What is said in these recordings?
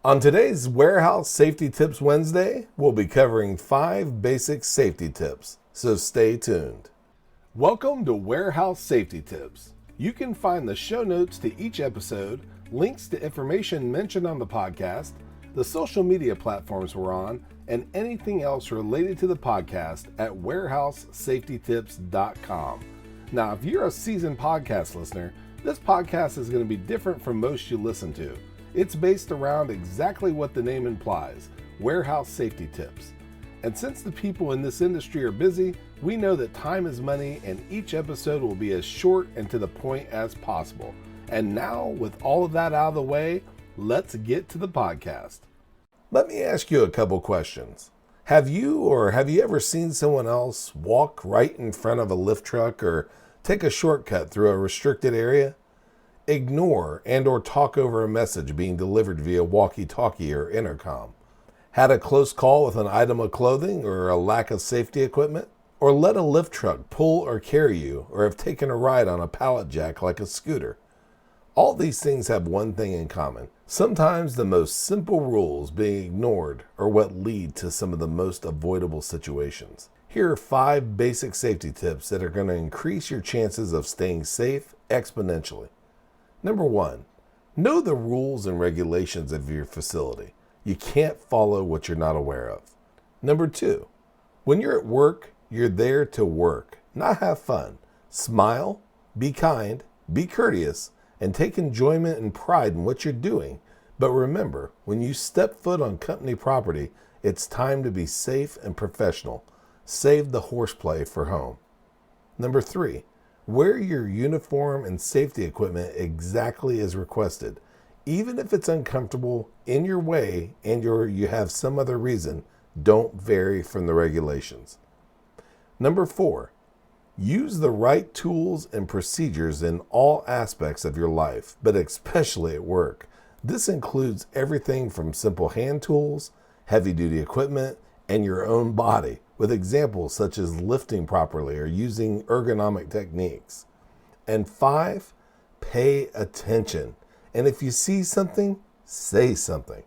On today's Warehouse Safety Tips Wednesday, we'll be covering 5 basic safety tips, so stay tuned. Welcome to Warehouse Safety Tips. You can find the show notes to each episode, links to information mentioned on the podcast, the social media platforms we're on, and anything else related to the podcast at warehousesafetytips.com. Now, if you're a seasoned podcast listener, this podcast is going to be different from most you listen to. It's based around exactly what the name implies, warehouse safety tips. And since the people in this industry are busy, we know that time is money and each episode will be as short and to the point as possible. And now, with all of that out of the way, let's get to the podcast. Let me ask you a couple questions. Have you ever seen someone else walk right in front of a lift truck or take a shortcut through a restricted area? Ignore and or talk over a message being delivered via Walkie Talkie or Intercom? Had a close call with an item of clothing or a lack of safety equipment? Or let a lift truck pull or carry you, or have taken a ride on a Pallet Jack like a scooter? All these things have one thing in common. Sometimes the most simple rules being ignored are what lead to some of the most avoidable situations. Here are 5 basic safety tips that are going to increase your chances of staying safe exponentially. Number 1, know the rules and regulations of your facility. You can't follow what you're not aware of. Number 2, when you're at work, you're there to work, not have fun. Smile, be kind, be courteous, and take enjoyment and pride in what you're doing. But remember, when you step foot on company property, it's time to be safe and professional. Save the horseplay for home. Number 3, wear your uniform and safety equipment exactly as requested. Even if it's uncomfortable, in your way, and you have some other reason, don't vary from the regulations. Number 4, use the right tools and procedures in all aspects of your life, but especially at work. This includes everything from simple hand tools, heavy-duty equipment, and your own body, with examples such as lifting properly or using ergonomic techniques. And 5, pay attention. And if you see something, say something.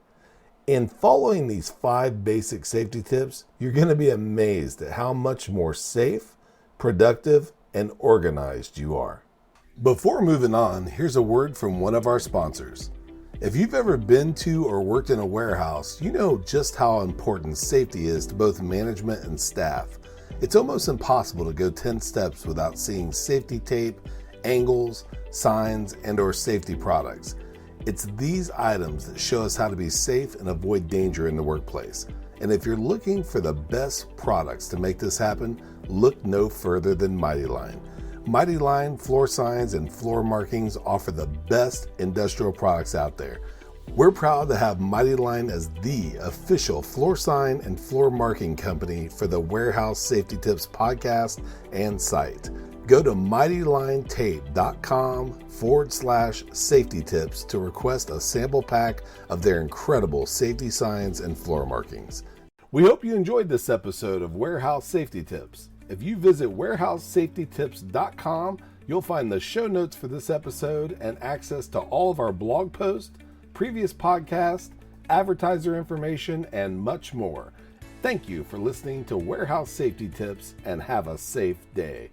In following these 5 basic safety tips, you're going to be amazed at how much more safe, productive, and organized you are. Before moving on, here's a word from one of our sponsors. If you've ever been to or worked in a warehouse, you know just how important safety is to both management and staff. It's almost impossible to go 10 steps without seeing safety tape, angles, signs, and or safety products. It's these items that show us how to be safe and avoid danger in the workplace. And if you're looking for the best products to make this happen, look no further than Mighty Line. Mighty Line floor signs and floor markings offer the best industrial products out there. We're proud to have Mighty Line as the official floor sign and floor marking company for the Warehouse Safety Tips podcast and site. Go to mightylinetape.com/safety tips to request a sample pack of their incredible safety signs and floor markings. We hope you enjoyed this episode of Warehouse Safety Tips. If you visit warehousesafetytips.com, you'll find the show notes for this episode and access to all of our blog posts, previous podcasts, advertiser information, and much more. Thank you for listening to Warehouse Safety Tips and have a safe day.